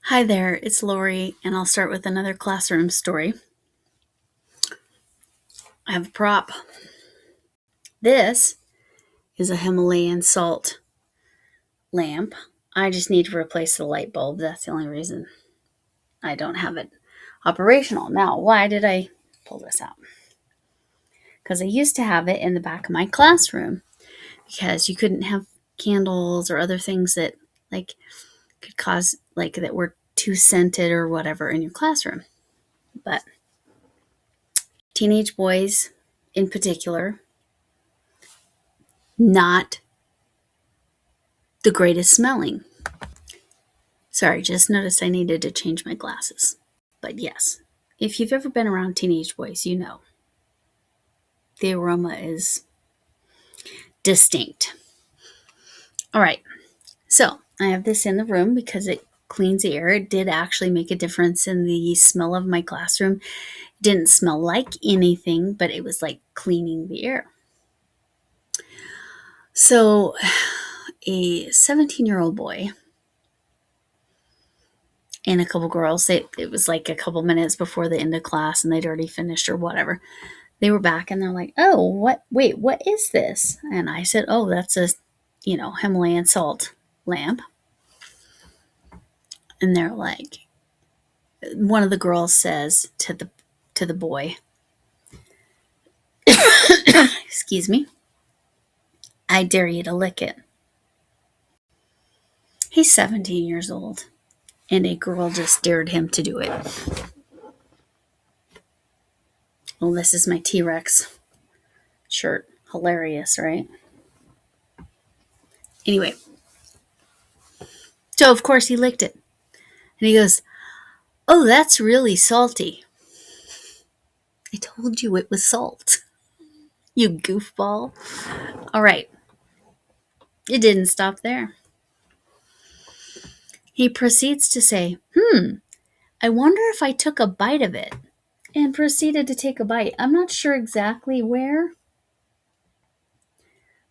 Hi there, it's Lori, and I'll start with another classroom story. I have a prop. This is a Himalayan salt lamp. I just need to replace the light bulb. That's the only reason I don't have it operational. Now, why did I pull this out? Because I used to have it in the back of my classroom because you couldn't have candles or other things that could cause that were too scented or whatever in your classroom. But teenage boys in particular, not the greatest smelling. Sorry, just noticed I needed to change my glasses. But yes, if you've ever been around teenage boys, you know the aroma is distinct. All right, so I have this in the room because it cleans the air. It did actually make a difference in the smell of my classroom. It didn't smell like anything, but it was like cleaning the air. So a 17-year-old boy and a couple girls, it was like a couple minutes before the end of class and they'd already finished or whatever. They were back and they're like, oh, what is this? And I said, oh, that's a, Himalayan salt lamp. And they're like, one of the girls says to the boy, excuse me, I dare you to lick it. He's 17 years old, and a girl just dared him to do it. Well, this is my T-Rex shirt. Hilarious, right? Anyway, so of course he licked it. And he goes, oh, that's really salty. I told you it was salt. You goofball. All right. It didn't stop there. He proceeds to say, I wonder if I took a bite of it. And proceeded to take a bite. I'm not sure exactly where,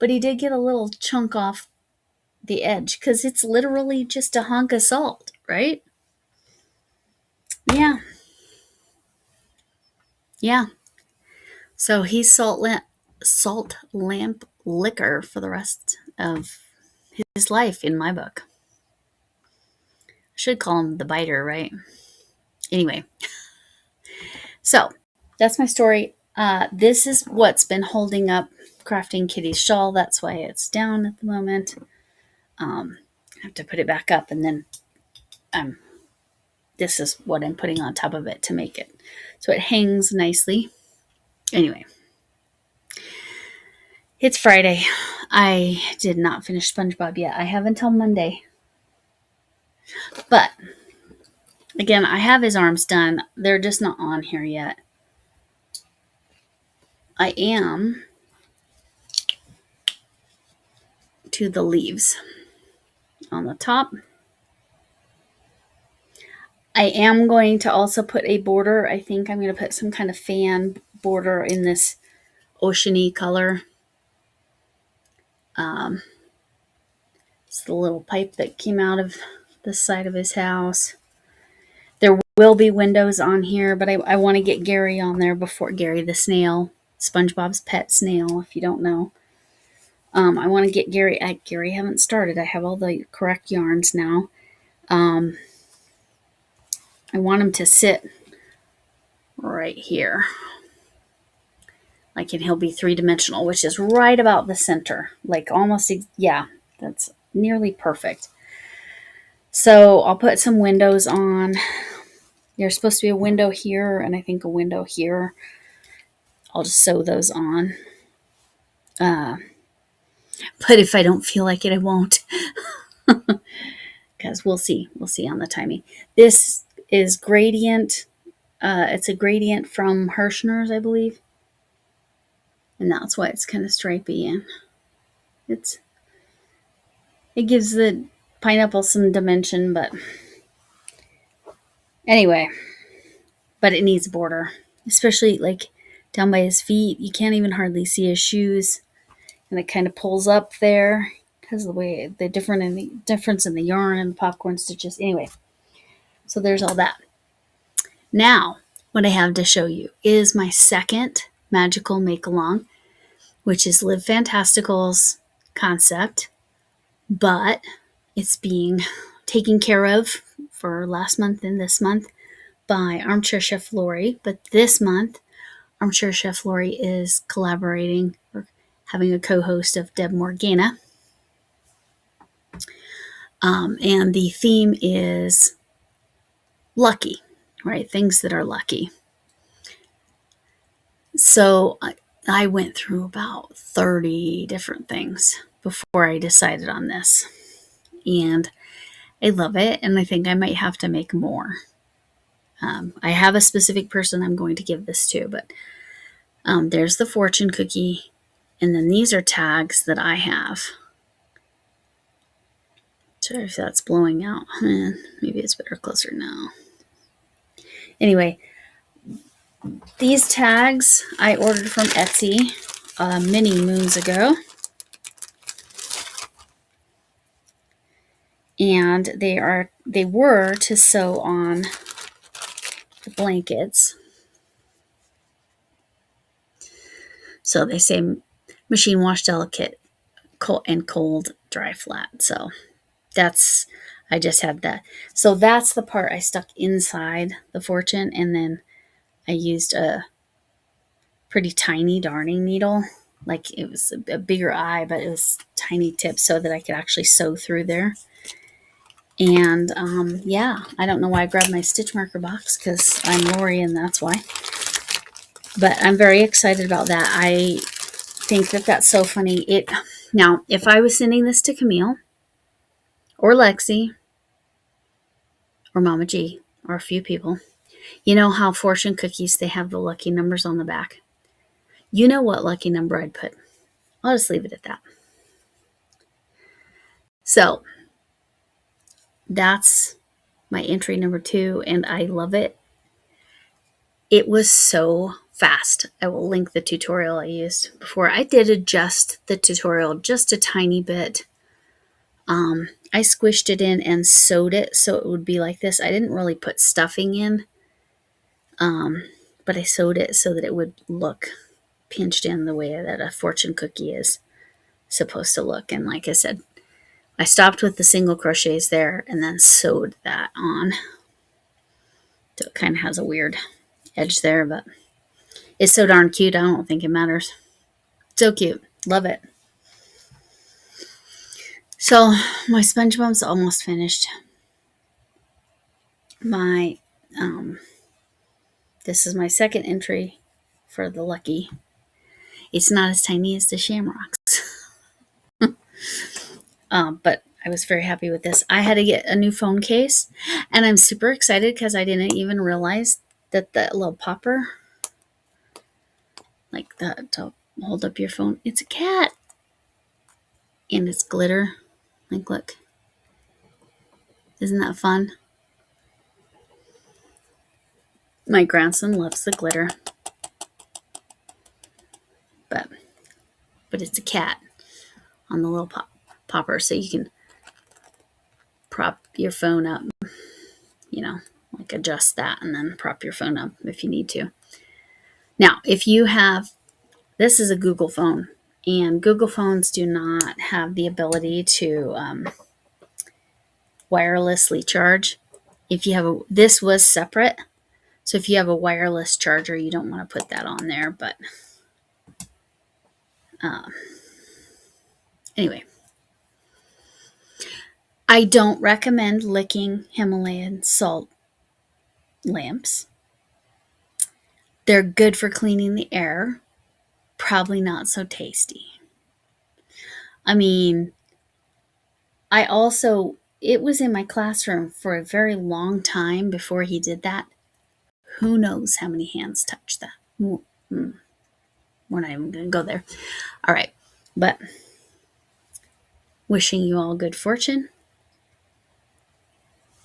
but he did get a little chunk off the edge because it's literally just a hunk of salt, right? Yeah. So he's salt lamp liquor for the rest of his life in my book. I should call him the biter, right? Anyway, so that's my story. This is what's been holding up Crafting Kitty's shawl. That's why it's down at the moment. I have to put it back up, and then this is what I'm putting on top of it to make it so it hangs nicely. Anyway, it's Friday. I did not finish SpongeBob yet. I have until Monday. But again, I have his arms done. They're just not on here yet. I am to the leaves on the top. I am going to also put a border. I think I'm going to put some kind of fan border in this oceany color. It's the little pipe that came out of the side of his house. There will be windows on here, but I want to get Gary on there before Gary the snail, SpongeBob's pet snail, if you don't know. I want to get Gary. Gary haven't started. I have all the correct yarns now. I want him to sit right here. And he'll be three-dimensional, which is right about the center. That's nearly perfect. So I'll put some windows on. There's supposed to be a window here, and I think a window here. I'll just sew those on. But if I don't feel like it, I won't. Because we'll see. We'll see on the timing. This is gradient. It's a gradient from Hirschner's, I believe. And that's why it's kind of stripy. And it gives the pineapple some dimension, but anyway. But it needs a border. Especially down by his feet. You can't even hardly see his shoes. And it kind of pulls up there because of the way the difference in the yarn and the popcorn stitches. Anyway, So there's all that. Now, what I have to show you is my second magical make-along, which is Live Fantastical's concept, but it's being taken care of for last month and this month by Armchair Chef Lori. But this month, Armchair Chef Lori is collaborating or having a co-host of Deb Morgana. And the theme is lucky, right? Things that are lucky. So I went through about 30 different things before I decided on this. And I love it, and I think I might have to make more. I have a specific person I'm going to give this to, but there's the fortune cookie, and then these are tags that I have. Sorry if that's blowing out. Maybe it's better closer now. Anyway, these tags I ordered from Etsy many moons ago. And they were to sew on the blankets. So they say machine wash delicate and cold dry flat. So I just had that. So that's the part I stuck inside the fortune, and then I used a pretty tiny darning needle. Like it was a bigger eye, but it was tiny tips so that I could actually sew through there. And yeah, I don't know why I grabbed my stitch marker box, because I'm Lori and that's why. But I'm very excited about that. I think that that's so funny. Now, if I was sending this to Camille or Lexi or Mama G or a few people, you know how fortune cookies, they have the lucky numbers on the back. You know what lucky number I'd put. I'll just leave it at that. So that's my entry number 2, and I love it. It was so fast. I will link the tutorial I used before. I did adjust the tutorial just a tiny bit. I squished it in and sewed it so it would be like this. I didn't really put stuffing in, but I sewed it so that it would look pinched in the way that a fortune cookie is supposed to look. And like I said, I stopped with the single crochets there and then sewed that on. So it kind of has a weird edge there, but it's so darn cute. I don't think it matters. So cute. Love it. So my SpongeBob's almost finished. This is my second entry for the lucky. It's not as tiny as the shamrocks. But I was very happy with this. I had to get a new phone case, and I'm super excited because I didn't even realize that the little popper, like that to hold up your phone, it's a cat. And it's glitter. Like, look. Isn't that fun? My grandson loves the glitter. But it's a cat on the little popper, so you can prop your phone up, like adjust that and then prop your phone up if you need to. Now, if you have, this is a Google phone, and Google phones do not have the ability to wirelessly charge. If you have this was separate, so if you have a wireless charger, you don't want to put that on there, but anyway, I don't recommend licking Himalayan salt lamps. They're good for cleaning the air, probably not so tasty. I mean, it was in my classroom for a very long time before he did that. Who knows how many hands touched that? We're not even going to go there. All right, but wishing you all good fortune.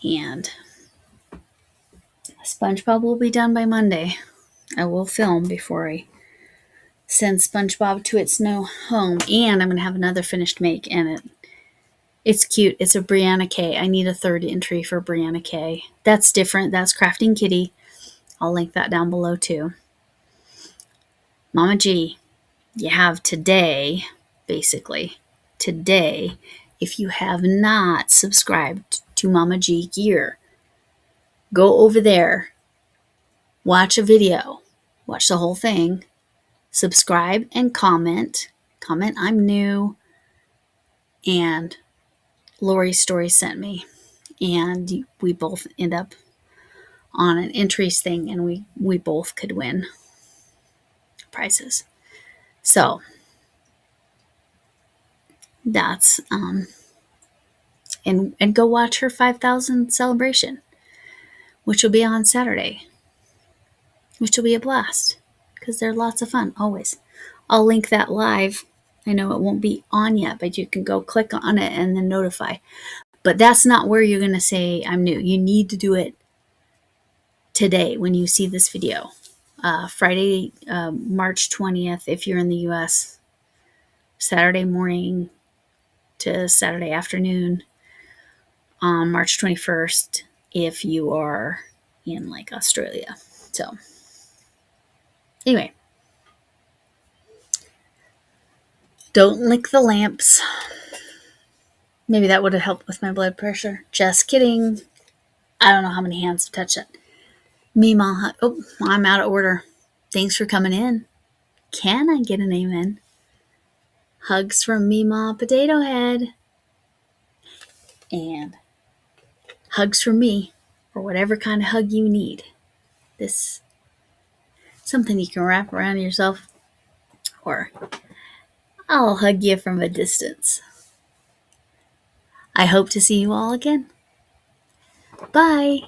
And SpongeBob will be done by Monday. I will film before I send SpongeBob to its new home. And I'm going to have another finished make, and It's cute. It's a Brianna K. I need a third entry for Brianna K. That's different. That's Crafting Kitty. I'll link that down below too. Mama G, you have today, basically, today, if you have not subscribed to Mama G Gear, go over there, watch a video, watch the whole thing, subscribe and comment. Comment, I'm new, and Lori's story sent me. And we both end up on an entries thing, and we both could win prizes. So that's and go watch her 5,000 celebration, which will be on Saturday, which will be a blast because they're lots of fun always. I'll link that live. I know it won't be on yet, but you can go click on it and then notify. But that's not where you're going to say I'm new. You need to do it today when you see this video. Friday, March 20th, if you're in the US, Saturday morning to Saturday afternoon, March 21st, if you are in like Australia. So, anyway, don't lick the lamps. Maybe that would have helped with my blood pressure. Just kidding. I don't know how many hands have touched it. Mima, oh, I'm out of order. Thanks for coming in. Can I get an amen? Hugs from Mima Potato Head. And hugs from me, or whatever kind of hug you need. This something you can wrap around yourself, or I'll hug you from a distance. I hope to see you all again. Bye.